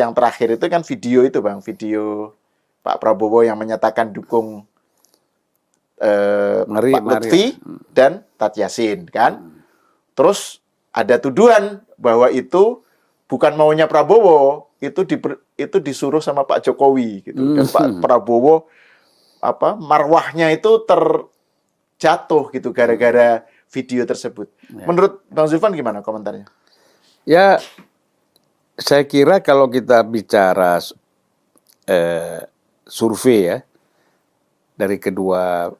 Yang terakhir itu kan video itu Bang, video Pak Prabowo yang menyatakan dukung Pak Lutfi dan Tat Yassin kan. Terus ada tuduhan bahwa itu bukan maunya Prabowo, itu disuruh sama Pak Jokowi gitu. Dan Pak Prabowo marwahnya itu terjatuh gitu gara-gara video tersebut. Ya. Menurut Bang Zulfan gimana komentarnya? Ya, saya kira kalau kita bicara survei ya dari kedua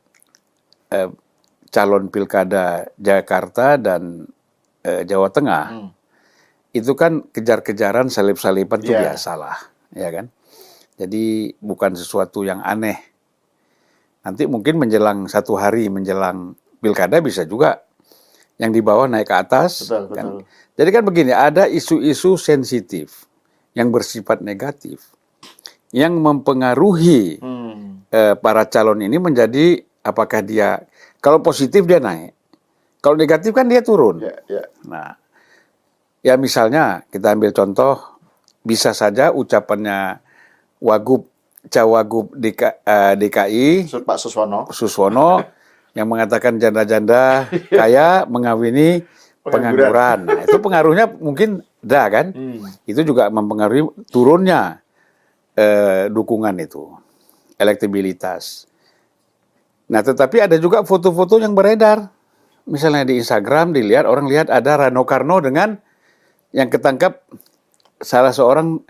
calon pilkada Jakarta dan Jawa Tengah, itu kan kejar-kejaran salip-salipan itu biasalah, ya kan? Jadi bukan sesuatu yang aneh. Nanti mungkin menjelang 1 hari menjelang pilkada bisa juga yang di bawah naik ke atas. Betul, kan? Betul. Jadi kan begini, ada isu-isu sensitif yang bersifat negatif yang mempengaruhi para calon ini menjadi apakah dia, kalau positif dia naik, kalau negatif kan dia turun. Nah, ya misalnya kita ambil contoh, bisa saja ucapannya Cawagup DKI Pak Suswono yang mengatakan janda-janda kaya mengawini pengangguran. Nah, itu pengaruhnya mungkin kan? Itu juga mempengaruhi turunnya dukungan itu, elektabilitas. Nah, tetapi ada juga foto-foto yang beredar. Misalnya di Instagram dilihat, orang lihat ada Rano Karno dengan yang ketangkap salah seorang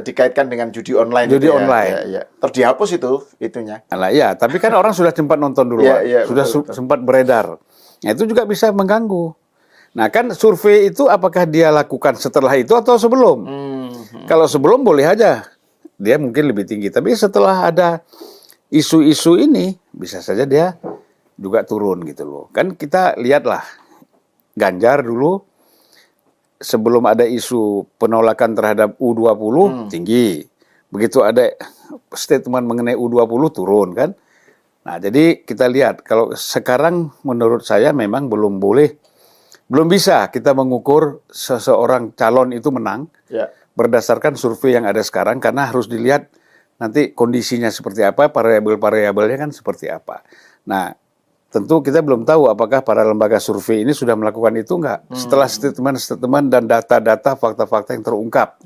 dikaitkan dengan judi online. Judi online. Ya. Terdihapus itunya. Nah, ya, tapi kan orang sudah sempat nonton duluan, sudah betul. Sempat beredar. Nah, itu juga bisa mengganggu. Nah, kan survei itu apakah dia lakukan setelah itu atau sebelum? Kalau sebelum boleh aja, dia mungkin lebih tinggi. Tapi setelah ada isu-isu ini, bisa saja dia juga turun gitu loh. Kan kita lihatlah, Ganjar dulu, sebelum ada isu penolakan terhadap U20, tinggi. Begitu ada statement mengenai U20, turun kan. Nah, jadi kita lihat, kalau sekarang menurut saya memang belum bisa kita mengukur seseorang calon itu menang berdasarkan survei yang ada sekarang, karena harus dilihat nanti kondisinya seperti apa, variabel-variabelnya kan seperti apa. Nah, tentu kita belum tahu apakah para lembaga survei ini sudah melakukan itu enggak. Setelah statement-statement dan data-data, fakta-fakta yang terungkap,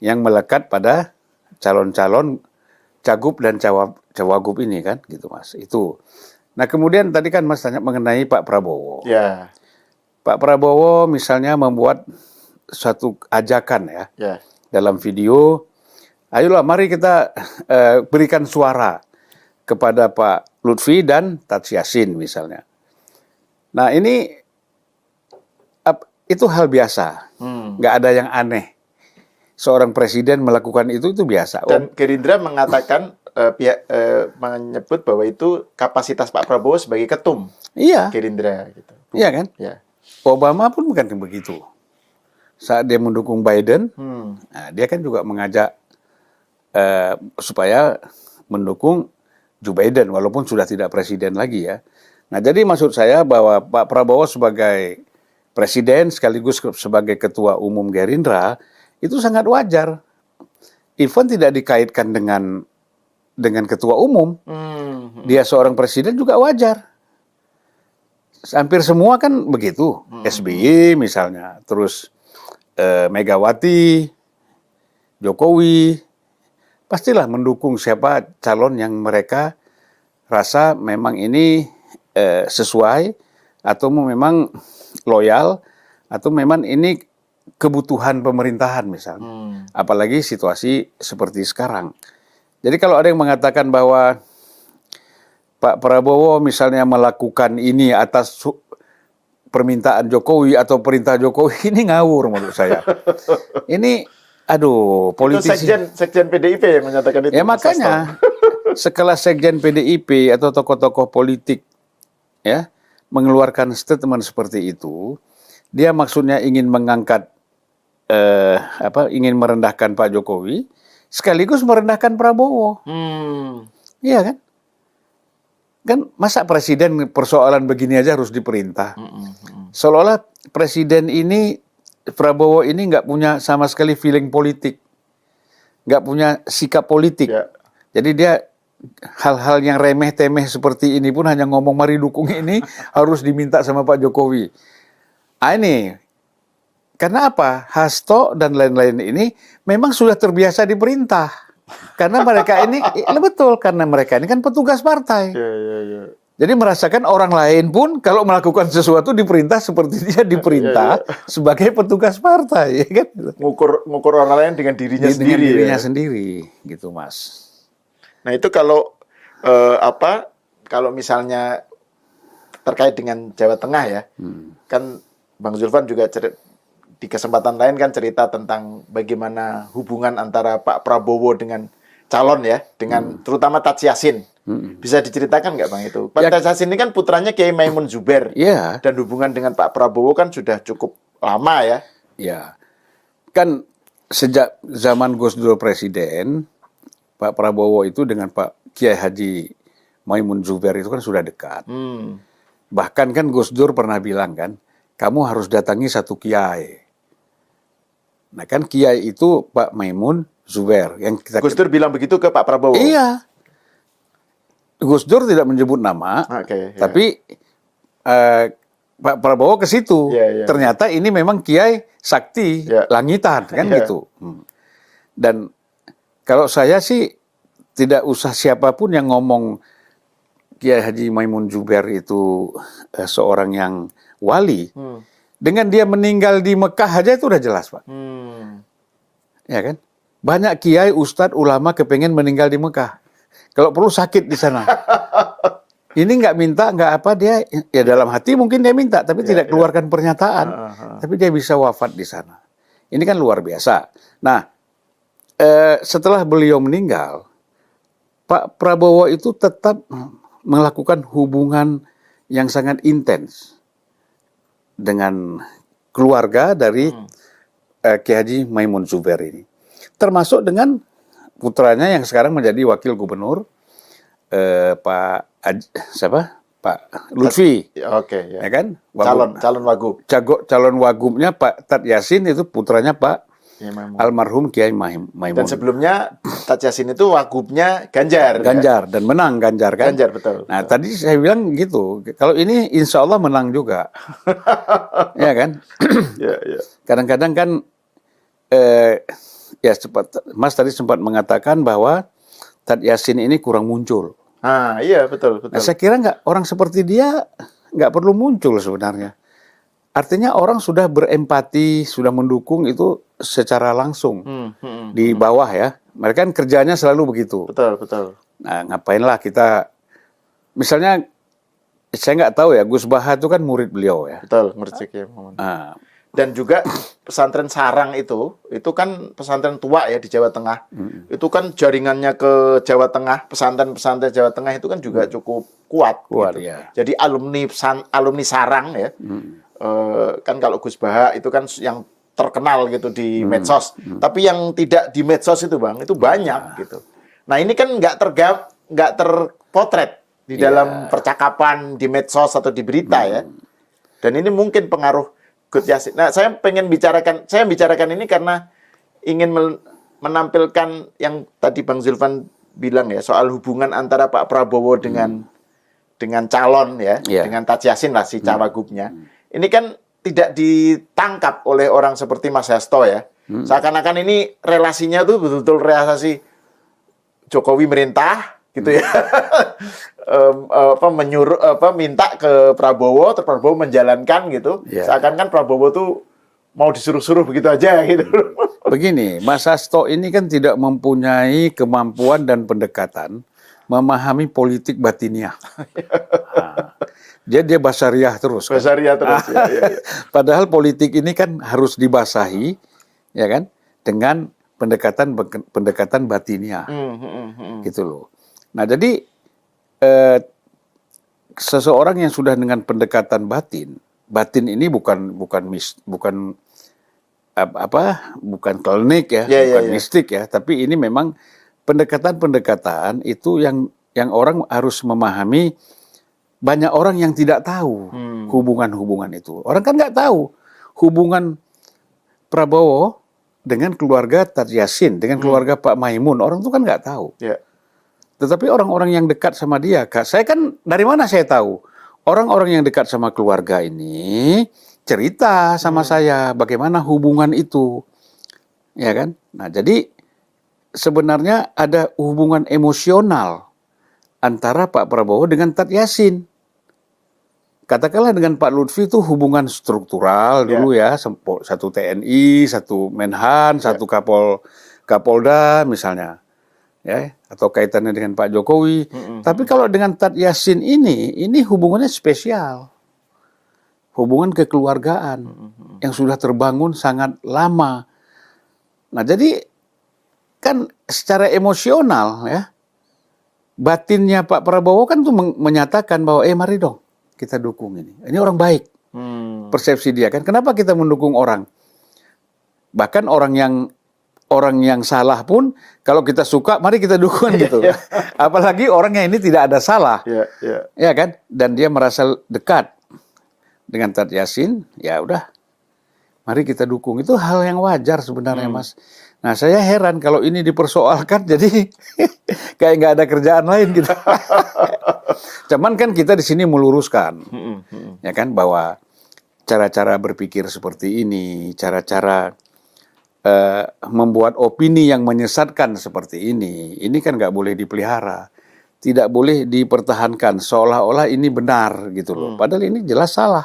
yang melekat pada calon-calon cagup dan cawagup ini kan, gitu Mas. Itu. Nah, kemudian tadi kan Mas tanya mengenai Pak Prabowo. Pak Prabowo misalnya membuat suatu ajakan dalam video, ayolah mari kita berikan suara kepada Pak Lutfi dan Tat Yassin misalnya. Nah, ini itu hal biasa, nggak ada yang aneh. Seorang presiden melakukan itu biasa. Dan Gerindra mengatakan menyebut bahwa itu kapasitas Pak Prabowo sebagai ketum. Gerindra gitu. Iya kan? Obama pun bukan begitu. Saat dia mendukung Biden, nah, dia kan juga mengajak supaya mendukung Joe Biden walaupun sudah tidak presiden lagi ya. Nah, jadi maksud saya bahwa Pak Prabowo sebagai presiden sekaligus sebagai ketua umum Gerindra itu sangat wajar. Even tidak dikaitkan dengan ketua umum. Dia seorang presiden juga wajar. Hampir semua kan begitu. SBY misalnya, terus Megawati, Jokowi, pastilah mendukung siapa calon yang mereka rasa memang ini sesuai, atau memang loyal, atau memang ini kebutuhan pemerintahan misalnya. Apalagi situasi seperti sekarang. Jadi kalau ada yang mengatakan bahwa Pak Prabowo misalnya melakukan ini atas permintaan Jokowi atau perintah Jokowi, ini ngawur menurut saya. Ini, politisi. Itu sekjen PDIP yang menyatakan itu. Ya makanya, sekelas sekjen PDIP atau tokoh-tokoh politik ya mengeluarkan statement seperti itu, dia maksudnya ingin mengangkat, ingin merendahkan Pak Jokowi, sekaligus merendahkan Prabowo. Iya kan? Kan masa presiden persoalan begini aja harus diperintah? Seolah-olah presiden ini Prabowo ini nggak punya sama sekali feeling politik, nggak punya sikap politik. Ya. Jadi dia hal-hal yang remeh-temeh seperti ini pun hanya ngomong mari dukung ini harus diminta sama Pak Jokowi. Ini karena apa? Hasto dan lain-lain ini memang sudah terbiasa diperintah. Karena mereka ini, betul, karena mereka ini kan petugas partai. Ya. Jadi merasakan orang lain pun kalau melakukan sesuatu diperintah seperti dia diperintah sebagai petugas partai, ya kan? Ngukur orang lain dengan dirinya sendiri. Dengan dirinya sendiri, gitu Mas. Nah itu kalau kalau misalnya terkait dengan Jawa Tengah ya, kan Bang Zulfan juga di kesempatan lain kan cerita tentang bagaimana hubungan antara Pak Prabowo dengan calon ya, dengan terutama Taj Yassin. Bisa diceritakan nggak Bang itu? Pak Taj Yassin ini kan putranya Kiai Maimun Zubair. Iya. Dan hubungan dengan Pak Prabowo kan sudah cukup lama ya. Ya, kan sejak zaman Gus Dur presiden, Pak Prabowo itu dengan Pak Kiai Haji Maimun Zubair itu kan sudah dekat. Bahkan kan Gus Dur pernah bilang kan, kamu harus datangi satu kiai. Nah kan kiai itu Pak Maimun Zubair. Gus Dur bilang begitu ke Pak Prabowo? Iya. Gus Dur tidak menyebut nama, tapi Pak Prabowo ke situ. Ternyata ini memang kiai sakti langitan kan gitu. Dan kalau saya sih tidak usah siapapun yang ngomong Kiai Haji Maimun Zubair itu seorang yang wali. Dengan dia meninggal di Mekah aja itu udah jelas, Pak. Ya kan? Banyak kiai, ustadz, ulama kepengen meninggal di Mekah. Kalau perlu sakit di sana. Ini nggak minta, nggak apa, dia ya dalam hati mungkin dia minta, tapi tidak keluarkan pernyataan. Tapi dia bisa wafat di sana. Ini kan luar biasa. Nah, setelah beliau meninggal, Pak Prabowo itu tetap melakukan hubungan yang sangat intens dengan keluarga dari Kiai Haji Maimun Zubair ini. Termasuk dengan putranya yang sekarang menjadi wakil gubernur, Pak Lutfi. Ya kan? Calon wagub. Calon wagubnya Pak Taj Yassin itu putranya Pak almarhum Kiai Maimun. Dan sebelumnya Taj Yassin itu wagubnya Ganjar. Dan menang Ganjar kan? Ganjar, betul. Nah tadi saya bilang gitu, kalau ini insya Allah menang juga. Ya kan? Kadang-kadang kan Mas tadi sempat mengatakan bahwa Taj Yassin ini kurang muncul. Iya betul. Nah, saya kira orang seperti dia nggak perlu muncul sebenarnya. Artinya orang sudah berempati, sudah mendukung itu secara langsung di bawah ya. Mereka kan kerjanya selalu begitu. Betul. Nah, ngapainlah kita, misalnya saya nggak tahu ya, Gus Baha itu kan murid beliau ya. Betul, murid Kiai Maimun. Dan juga pesantren Sarang itu kan pesantren tua ya di Jawa Tengah. Itu kan jaringannya ke Jawa Tengah, pesantren-pesantren Jawa Tengah itu kan juga cukup kuat gitu. Ya. Jadi alumni Sarang ya. Kan kalau Gus Baha itu kan yang terkenal gitu di medsos. Tapi yang tidak di medsos itu Bang, itu banyak gitu. Nah, ini kan nggak terpotret di dalam percakapan di medsos atau di berita ya. Dan ini mungkin pengaruh Gus Yassin. Nah, saya bicarakan ini karena ingin menampilkan yang tadi Bang Zulfan bilang ya, soal hubungan antara Pak Prabowo dengan calon ya, dengan Taj Yassin lah si cawagupnya. Ini kan tidak ditangkap oleh orang seperti Mas Hasto ya. Seakan-akan ini relasinya tuh betul-betul relasi Jokowi merintah gitu ya. Minta ke Prabowo, terus Prabowo menjalankan gitu. Seakan-akan Prabowo tuh mau disuruh-suruh begitu aja gitu. Begini, Mas Hasto ini kan tidak mempunyai kemampuan dan pendekatan memahami politik batiniah. Dia basariah terus. Basariah terus. Ya. Padahal politik ini kan harus dibasahi, ya kan, dengan pendekatan batiniah, gitu loh. Nah jadi seseorang yang sudah dengan pendekatan batin ini bukan klinik ya, bukan mistik ya, tapi ini memang pendekatan itu yang orang harus memahami. Banyak orang yang tidak tahu hubungan-hubungan itu. Orang kan nggak tahu hubungan Prabowo dengan keluarga Tat Yassin, dengan keluarga Pak Maimun, orang itu kan nggak tahu. Ya. Tetapi orang-orang yang dekat sama dia, saya kan dari mana saya tahu? Orang-orang yang dekat sama keluarga ini cerita sama saya bagaimana hubungan itu, ya kan? Nah, jadi sebenarnya ada hubungan emosional antara Pak Prabowo dengan Tat Yassin. Katakanlah dengan Pak Lutfi itu hubungan struktural dulu ya, satu TNI, satu Menhan, satu Kapolda misalnya, ya, atau kaitannya dengan Pak Jokowi. Tapi kalau dengan Tat Yassin ini hubungannya spesial, hubungan kekeluargaan yang sudah terbangun sangat lama. Nah, jadi kan secara emosional ya, batinnya Pak Prabowo kan tuh menyatakan bahwa mari dong kita dukung ini. Ini orang baik. Persepsi dia kan. Kenapa kita mendukung orang? Bahkan orang yang salah pun kalau kita suka mari kita dukung gitu. Apalagi orangnya ini tidak ada salah. Ya kan? Dan dia merasa dekat dengan Tat Yassin, ya udah. Mari kita dukung. Itu hal yang wajar sebenarnya, Mas. Nah, saya heran kalau ini dipersoalkan, jadi kayak nggak ada kerjaan lain gitu. Cuman kan kita di sini meluruskan, ya kan, bahwa cara-cara berpikir seperti ini, cara-cara membuat opini yang menyesatkan seperti ini kan nggak boleh dipelihara, tidak boleh dipertahankan seolah-olah ini benar gitu loh. Padahal ini jelas salah.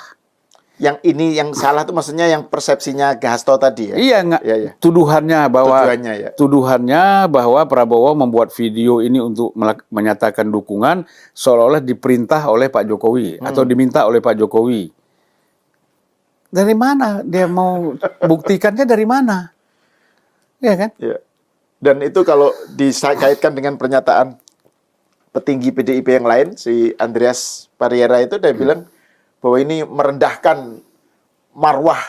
Yang ini yang salah tuh maksudnya yang persepsinya Hasto tadi ya? Iya, tuduhannya bahwa Prabowo membuat video ini untuk menyatakan dukungan seolah-olah diperintah oleh Pak Jokowi atau diminta oleh Pak Jokowi. Dari mana dia mau buktikannya, dari mana? Iya kan? Ya. Dan itu kalau dikaitkan dengan pernyataan petinggi PDIP yang lain, si Andreas Pariera itu dia bilang bahwa ini merendahkan marwah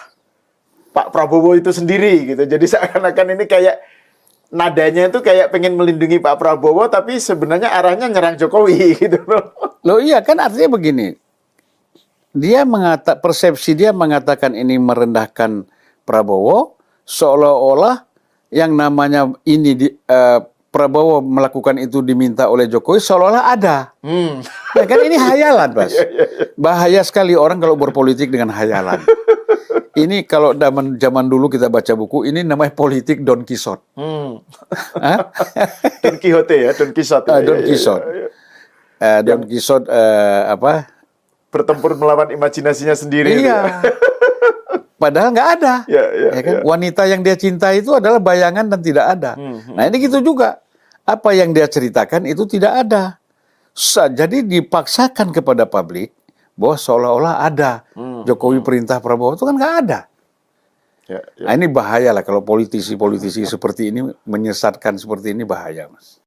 Pak Prabowo itu sendiri gitu. Jadi seakan-akan ini kayak nadanya itu kayak pengen melindungi Pak Prabowo tapi sebenarnya arahnya nyerang Jokowi gitu loh. Loh iya kan, artinya begini. Persepsi dia mengatakan ini merendahkan Prabowo seolah-olah yang namanya Prabowo melakukan itu diminta oleh Jokowi seolah-olah ada. Ya kan, ini hayalan, Mas. Bahaya sekali orang kalau berpolitik dengan hayalan. Ini kalau zaman dulu kita baca buku, ini namanya politik Don Quixote. Don Quixote ya, Don Quixote. Don Quixote. Don Quixote bertempur melawan imajinasinya sendiri. Iya. Padahal nggak ada. Ya kan? Wanita yang dia cinta itu adalah bayangan dan tidak ada. Nah, ini gitu juga. Apa yang dia ceritakan itu tidak ada. Jadi dipaksakan kepada publik bahwa seolah-olah ada Jokowi perintah Prabowo, itu kan nggak ada. Nah, ini bahaya lah kalau politisi-politisi seperti ini menyesatkan seperti ini, bahaya, Mas.